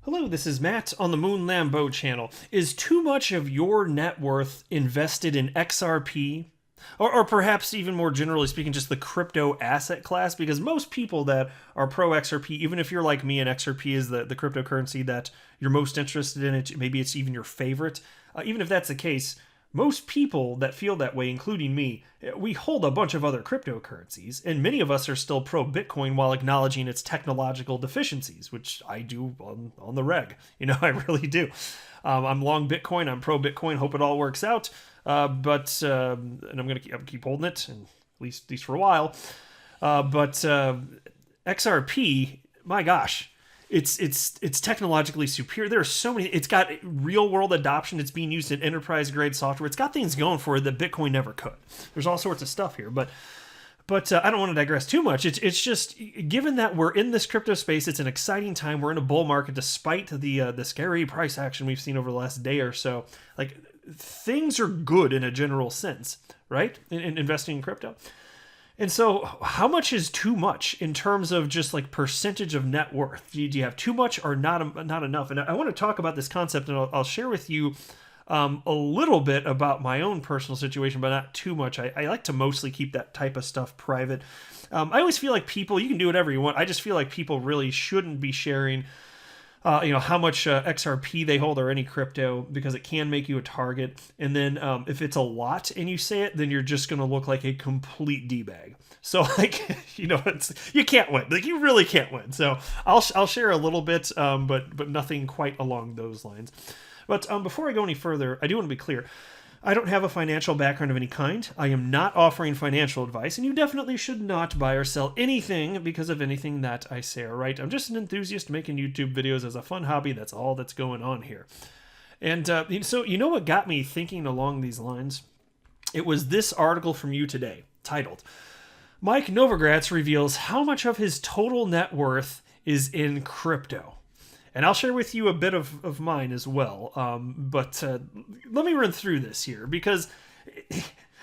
Hello, this is Matt on the Moon Lambeau channel. Is too much of your net worth invested in XRP? Or perhaps even more generally speaking, just the crypto asset class? Because most people that are pro XRP, even if you're like me and XRP is the cryptocurrency that you're most interested in, maybe it's even your favorite, even if that's the case, most people that feel that way, including me, we hold a bunch of other cryptocurrencies, and many of us are still pro Bitcoin while acknowledging its technological deficiencies, which I do on the reg. I really do. I'm long Bitcoin. I'm pro Bitcoin. Hope it all works out. And I'm gonna keep holding it, and at least for a while. But XRP, my gosh. It's technologically superior. There are so many. It's got real world adoption. It's being used in enterprise grade software. It's got things going for it that Bitcoin never could. There's all sorts of stuff here, but I don't want to digress too much. It's just, given that we're in this crypto space, it's an exciting time. We're in a bull market despite the scary price action we've seen over the last day or so. Like, things are good in a general sense, right? In investing in crypto. And so how much is too much in terms of just like percentage of net worth? Do you have too much or not enough? And I want to talk about this concept, and I'll share with you a little bit about my own personal situation, but not too much. I like to mostly keep that type of stuff private. I always feel like people, you can do whatever you want. I just feel like people really shouldn't be sharing how much XRP they hold or any crypto, because it can make you a target. And then if it's a lot and you say it, then you're just going to look like a complete D-bag. So you can't win. Like, you really can't win. So I'll share a little bit, but nothing quite along those lines. But before I go any further, I do want to be clear. I don't have a financial background of any kind. I am not offering financial advice, and you definitely should not buy or sell anything because of anything that I say, all right? I'm just an enthusiast making YouTube videos as a fun hobby. That's all that's going on here. And so you know what got me thinking along these lines? It was this article from You Today, titled, Mike Novogratz reveals how much of his total net worth is in crypto. And I'll share with you a bit of mine as well. But let me run through this here, because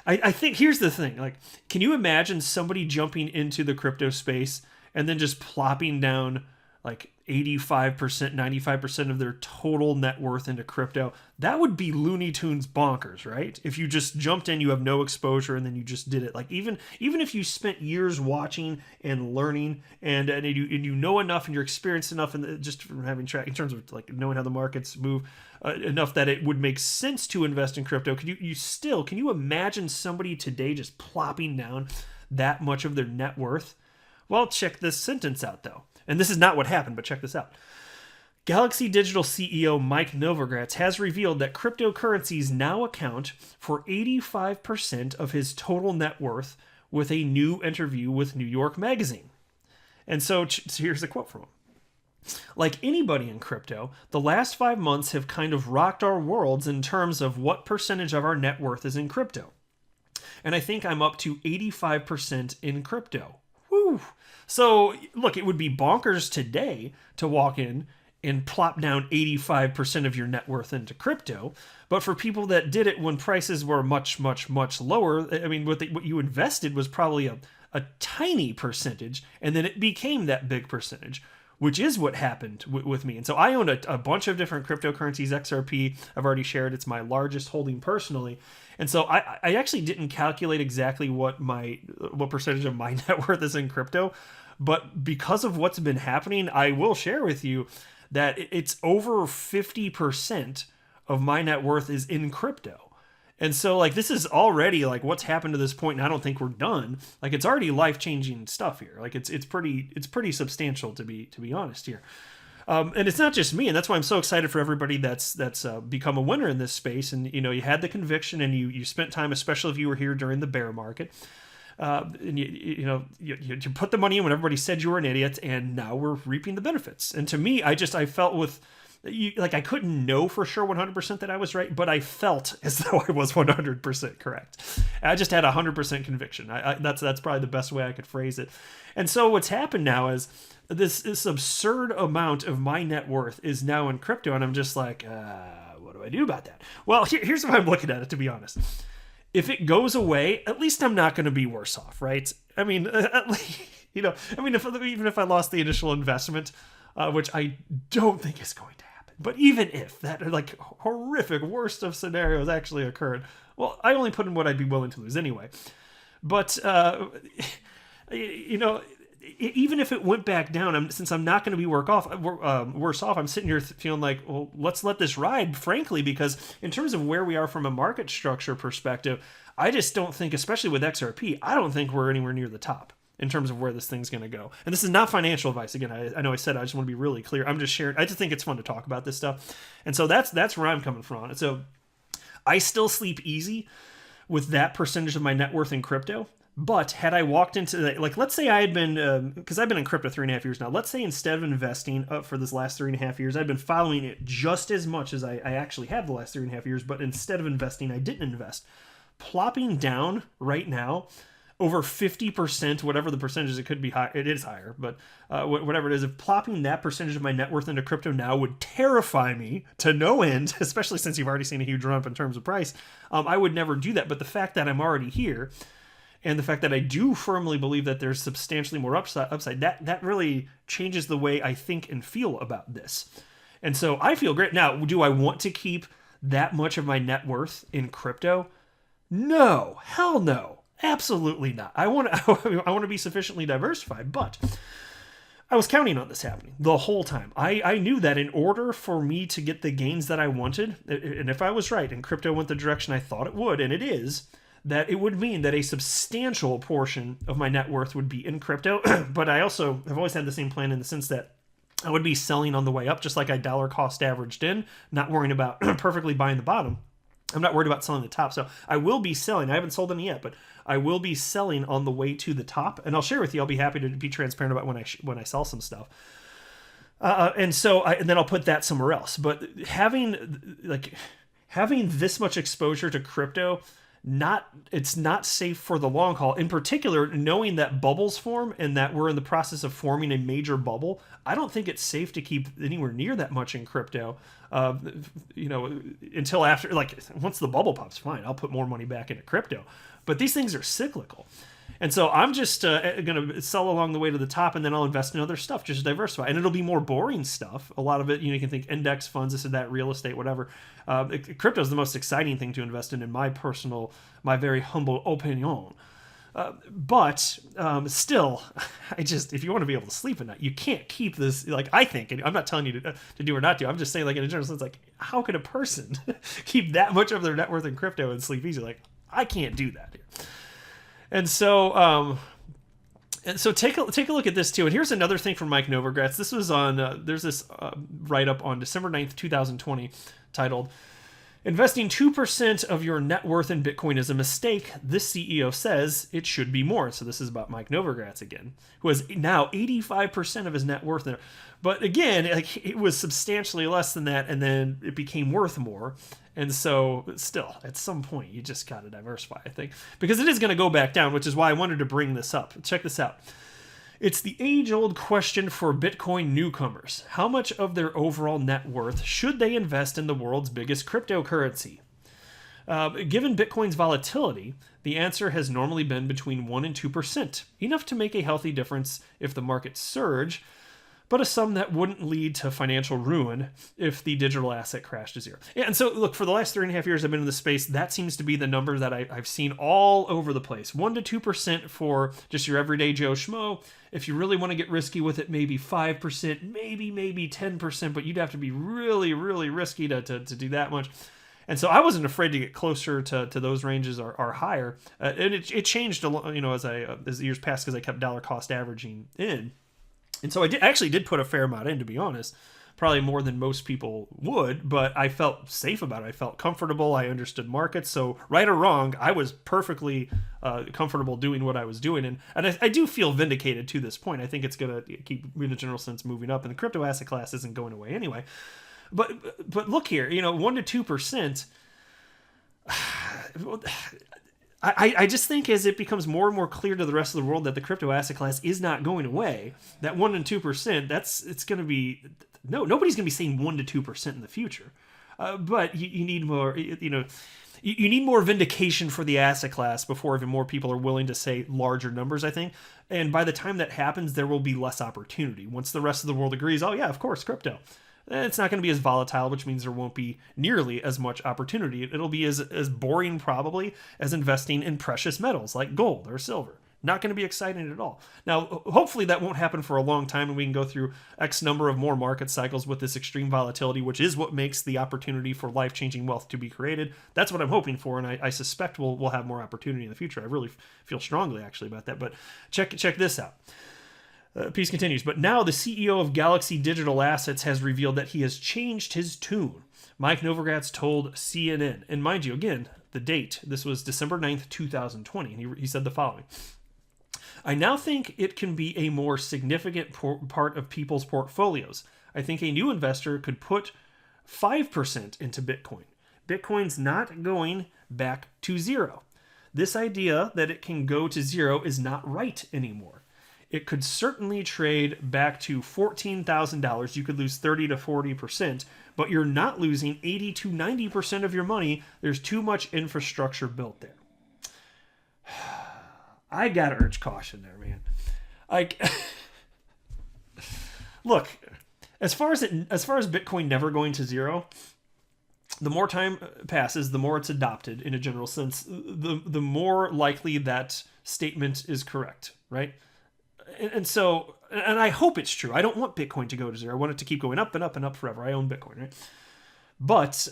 I think here's the thing. Like, can you imagine somebody jumping into the crypto space and then just plopping down like 85%, 95% of their total net worth into crypto? That would be Looney Tunes bonkers, right? If you just jumped in, you have no exposure, and then you just did it. Like, even if you spent years watching and learning, and you know enough and you're experienced enough, and just from having track in terms of like knowing how the markets move enough that it would make sense to invest in crypto, can you imagine somebody today just plopping down that much of their net worth? Well, check this sentence out though. And this is not what happened, but check this out. Galaxy Digital CEO Mike Novogratz has revealed that cryptocurrencies now account for 85% of his total net worth, with a new interview with New York Magazine. And so here's a quote from him. Like anybody in crypto, the last 5 months have kind of rocked our worlds in terms of what percentage of our net worth is in crypto. And I think I'm up to 85% in crypto. Woo! So, look, it would be bonkers today to walk in and plop down 85% of your net worth into crypto. But for people that did it when prices were much, much, much lower, I mean, what you invested was probably a tiny percentage, and then it became that big percentage, which is what happened with me. And so I own a bunch of different cryptocurrencies. XRP, I've already shared. It's my largest holding personally. And so I actually didn't calculate exactly what percentage of my net worth is in crypto. But because of what's been happening, I will share with you that it's over 50% of my net worth is in crypto. And so, like, this is already like what's happened to this point, and I don't think we're done. Like, it's already life-changing stuff here. Like, it's pretty substantial, to be honest here. And it's not just me, and that's why I'm so excited for everybody that's become a winner in this space. And you had the conviction, and you spent time, especially if you were here during the bear market. And you put the money in when everybody said you were an idiot, and now we're reaping the benefits. And to me, I felt with. I couldn't know for sure 100% that I was right, but I felt as though I was 100% correct. I just had 100% conviction. That's probably the best way I could phrase it. And so what's happened now is this absurd amount of my net worth is now in crypto, and I'm just like, what do I do about that? Well, here's how I'm looking at it, to be honest. If it goes away, at least I'm not going to be worse off, right? I mean, even if I lost the initial investment, which I don't think is going to happen. But even if that like horrific worst of scenarios actually occurred, well, I only put in what I'd be willing to lose anyway. But even if it went back down, since I'm not going to be worse off, I'm sitting here feeling like, well, let's let this ride, frankly, because in terms of where we are from a market structure perspective, I just don't think, especially with XRP, I don't think we're anywhere near the top in terms of where this thing's going to go. And this is not financial advice. Again, I know I said I just want to be really clear. I'm just sharing. I just think it's fun to talk about this stuff. And so that's where I'm coming from. And so I still sleep easy with that percentage of my net worth in crypto. But had I walked into that, like, let's say I had been, because I've been in crypto 3.5 years now. Let's say instead of investing for this last 3.5 years, I'd been following it just as much as I actually have the last 3.5 years. But instead of investing, I didn't invest. Plopping down right now over 50%, whatever the percentage, it could be high. It is higher, but whatever it is, if plopping that percentage of my net worth into crypto now would terrify me to no end, especially since you've already seen a huge run up in terms of price, I would never do that. But the fact that I'm already here, and the fact that I do firmly believe that there's substantially more upside, that really changes the way I think and feel about this. And so I feel great. Now, do I want to keep that much of my net worth in crypto? No. Hell no. Absolutely not. I want to be sufficiently diversified, but I was counting on this happening the whole time. I knew that in order for me to get the gains that I wanted, and if I was right and crypto went the direction I thought it would, and it is, that it would mean that a substantial portion of my net worth would be in crypto. But I also have always had the same plan in the sense that I would be selling on the way up, just like I dollar cost averaged in, not worrying about perfectly buying the bottom. I'm not worried about selling the top. So I will be selling. I haven't sold any yet, but I will be selling on the way to the top. And I'll share with you. I'll be happy to be transparent about when I sell some stuff. And then I'll put that somewhere else. But having this much exposure to crypto, it's not safe for the long haul. In particular, knowing that bubbles form and that we're in the process of forming a major bubble, I don't think it's safe to keep anywhere near that much in crypto. Until after, like, once the bubble pops, fine, I'll put more money back into crypto. But these things are cyclical. And so I'm just going to sell along the way to the top, and then I'll invest in other stuff, just diversify. And it'll be more boring stuff. A lot of it, you can think index funds, this and that, real estate, whatever. Crypto is the most exciting thing to invest in my very humble opinion. But still, if you want to be able to sleep at night, you can't keep this, like, I think, and I'm not telling you to do or not do, I'm just saying, like, in a general sense, like, how could a person keep that much of their net worth in crypto and sleep easy? Like, I can't do that here. And so take a look at this too. And here's another thing from Mike Novogratz. This was on, there's this write-up on December 9th, 2020 titled, "Investing 2% of your net worth in Bitcoin is a mistake. This CEO says it should be more." So this is about Mike Novogratz again, who has now 85% of his net worth in it. But again, like, it was substantially less than that, and then it became worth more. And so still, at some point, you just got to diversify, I think, because it is going to go back down, which is why I wanted to bring this up. Check this out. It's the age-old question for Bitcoin newcomers. How much of their overall net worth should they invest in the world's biggest cryptocurrency? Given Bitcoin's volatility, the answer has normally been between 1% and 2%, enough to make a healthy difference if the markets surge, but a sum that wouldn't lead to financial ruin if the digital asset crashed to zero. Yeah, and so, look, for the last 3.5 years I've been in this space, that seems to be the number that I've seen all over the place. 1% to 2% for just your everyday Joe Schmo. If you really want to get risky with it, maybe 5%, maybe 10%, but you'd have to be really, really risky to do that much. And so I wasn't afraid to get closer to those ranges or higher. And it changed a lot, as the years passed, because I kept dollar cost averaging in. And so I actually did put a fair amount in, to be honest, probably more than most people would, but I felt safe about it. I felt comfortable. I understood markets. So right or wrong, I was perfectly comfortable doing what I was doing. And I do feel vindicated to this point. I think it's going to keep, in a general sense, moving up. And the crypto asset class isn't going away anyway. But look here, 1% to 2%. I just think as it becomes more and more clear to the rest of the world that the crypto asset class is not going away, that 1% and 2%, it's going to be, nobody's going to be saying 1% to 2% in the future. But you need more, you need more vindication for the asset class before even more people are willing to say larger numbers, I think. And by the time that happens, there will be less opportunity. Once the rest of the world agrees, oh yeah, of course, crypto. It's not going to be as volatile, which means there won't be nearly as much opportunity. It'll be as boring probably as investing in precious metals like gold or silver. Not going to be exciting at all. Now, hopefully that won't happen for a long time and we can go through X number of more market cycles with this extreme volatility, which is what makes the opportunity for life-changing wealth to be created. That's what I'm hoping for, and I suspect we'll have more opportunity in the future. I really feel strongly, actually, about that. But check this out. Piece continues. But now the CEO of Galaxy Digital Assets has revealed that he has changed his tune. Mike Novogratz told CNN. And mind you, again, the date. This was December 9th, 2020. And he said the following. I now think it can be a more significant part of people's portfolios. I think a new investor could put 5% into Bitcoin. Bitcoin's not going back to zero. This idea that it can go to zero is not right anymore. It could certainly trade back to $14,000. You could lose 30 to 40%, but you're not losing 80 to 90% of your money. There's too much infrastructure built there. I gotta urge caution there, man. Look, as far as Bitcoin never going to zero, the more time passes, the more it's adopted in a general sense, the more likely that statement is correct, right? And so, and I hope it's true. I don't want Bitcoin to go to zero. I want it to keep going up and up and up forever. I own Bitcoin, right? But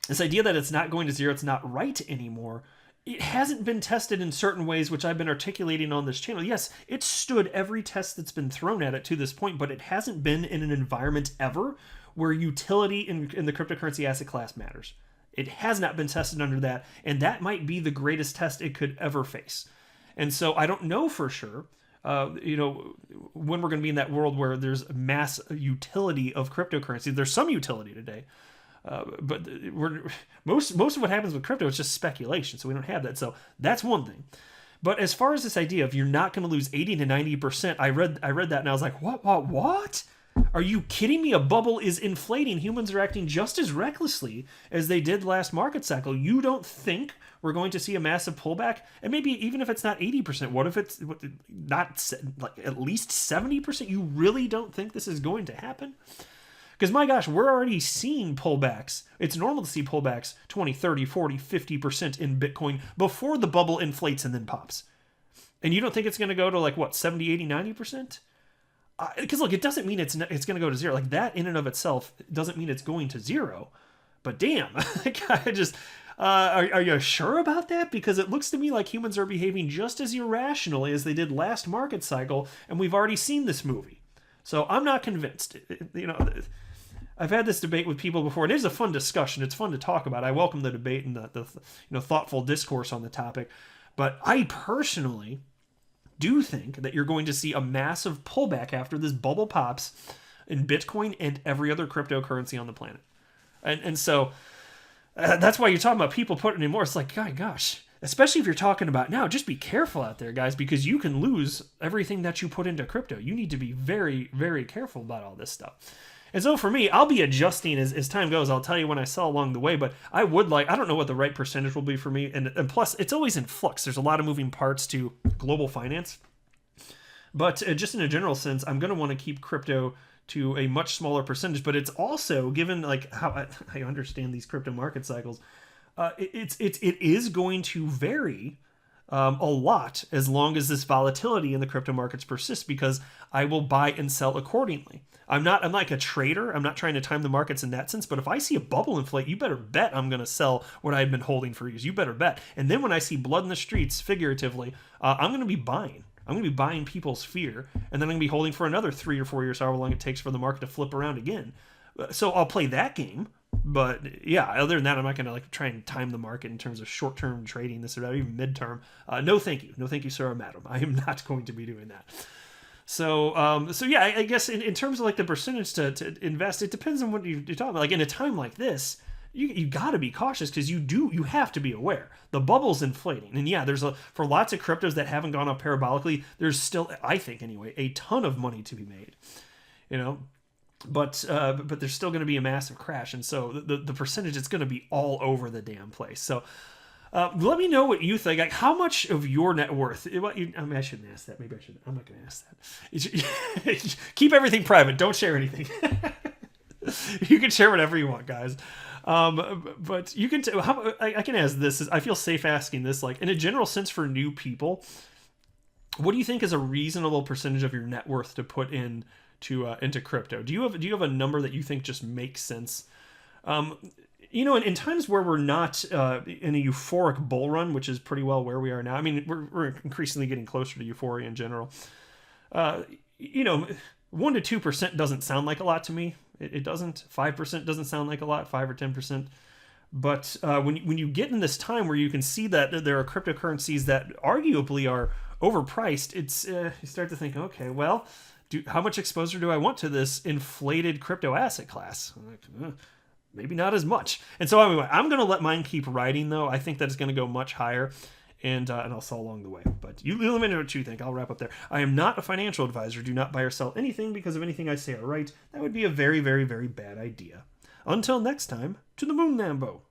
this idea that it's not going to zero, it's not right anymore, it hasn't been tested in certain ways, which I've been articulating on this channel. Yes, it stood every test that's been thrown at it to this point, but it hasn't been in an environment ever where utility in the cryptocurrency asset class matters. It has not been tested under that, and that might be the greatest test it could ever face. And so I don't know for sure, when we're going to be in that world where there's mass utility of cryptocurrency. There's some utility today. But most of what happens with crypto is just speculation, so we don't have that. So that's one thing. But as far as this idea of you're not going to lose 80 to 90%, I read that and I was like, what? Are you kidding me? A bubble is inflating. Humans are acting just as recklessly as they did last market cycle. You don't think we're going to see a massive pullback? And maybe even if it's not 80%, what if it's not like at least 70%? You really don't think this is going to happen? Because my gosh, we're already seeing pullbacks. It's normal to see pullbacks 20, 30, 40, 50% in Bitcoin before the bubble inflates and then pops. And you don't think it's going to go to like, what, 70, 80, 90%? Because look, it doesn't mean it's going to go to zero. Like that in and of itself doesn't mean it's going to zero. But damn, I just... are you sure about that? Because it looks to me like humans are behaving just as irrationally as they did last market cycle, and we've already seen this movie. So I'm not convinced. I've had this debate with people before. It is a fun discussion. It's fun to talk about. I welcome the debate and the thoughtful discourse on the topic. But I personally do think that you're going to see a massive pullback after this bubble pops in Bitcoin and every other cryptocurrency on the planet. And so that's why you're talking about people putting in more. It's like, gosh, especially if you're talking about now, just be careful out there, guys, because you can lose everything that you put into crypto. You need to be very, very careful about all this stuff. And so for me, I'll be adjusting as time goes. I'll tell you when I sell along the way, but I don't know what the right percentage will be for me. And plus, it's always in flux. There's a lot of moving parts to global finance. But just in a general sense, I'm going to want to keep crypto to a much smaller percentage. But it's also, given like how I understand these crypto market cycles, it is going to vary a lot as long as this volatility in the crypto markets persists, because I will buy and sell accordingly. I'm like a trader. I'm not trying to time the markets in that sense. But if I see a bubble inflate, you better bet I'm going to sell what I've been holding for years. You better bet. And then when I see blood in the streets, figuratively, I'm going to be buying. I'm going to be buying people's fear, and then I'm going to be holding for another 3 or 4 years, however long it takes for the market to flip around again. So I'll play that game. But yeah, other than that, I'm not going to like try and time the market in terms of short-term trading, this or that, even midterm. No, thank you. No, thank you, sir or madam. I am not going to be doing that. So yeah, I guess in terms of like the percentage to invest, it depends on what you're talking about. Like in a time like this, you got to be cautious, because you have to be aware. The bubble's inflating. And yeah, for lots of cryptos that haven't gone up parabolically, there's still, I think anyway, a ton of money to be made. but there's still going to be a massive crash, and so the percentage is going to be all over the damn place. So let me know what you think. Like, how much of your net worth? I mean, I shouldn't ask that. Maybe I shouldn't. I'm not going to ask that. Keep everything private. Don't share anything. You can share whatever you want, guys. But you can. I can ask this. I feel safe asking this. Like, in a general sense, for new people, what do you think is a reasonable percentage of your net worth to put in into crypto? Do you have a number that you think just makes sense? In times where we're not in a euphoric bull run, which is pretty well where we are now. I mean, we're increasingly getting closer to euphoria in general. 1 to 2% doesn't sound like a lot to me. It doesn't. 5% doesn't sound like a lot. 5 or 10%. But when you get in this time where you can see that there are cryptocurrencies that arguably are overpriced, it's you start to think, okay, well, how much exposure do I want to this inflated crypto asset class? Maybe not as much. And so anyway, I'm going to let mine keep riding, though. I think that it's going to go much higher, and I'll sell along the way. But you let me know what you think. I'll wrap up there. I am not a financial advisor. Do not buy or sell anything because of anything I say or write. That would be a very, very, very bad idea. Until next time, to the moon, Lambo.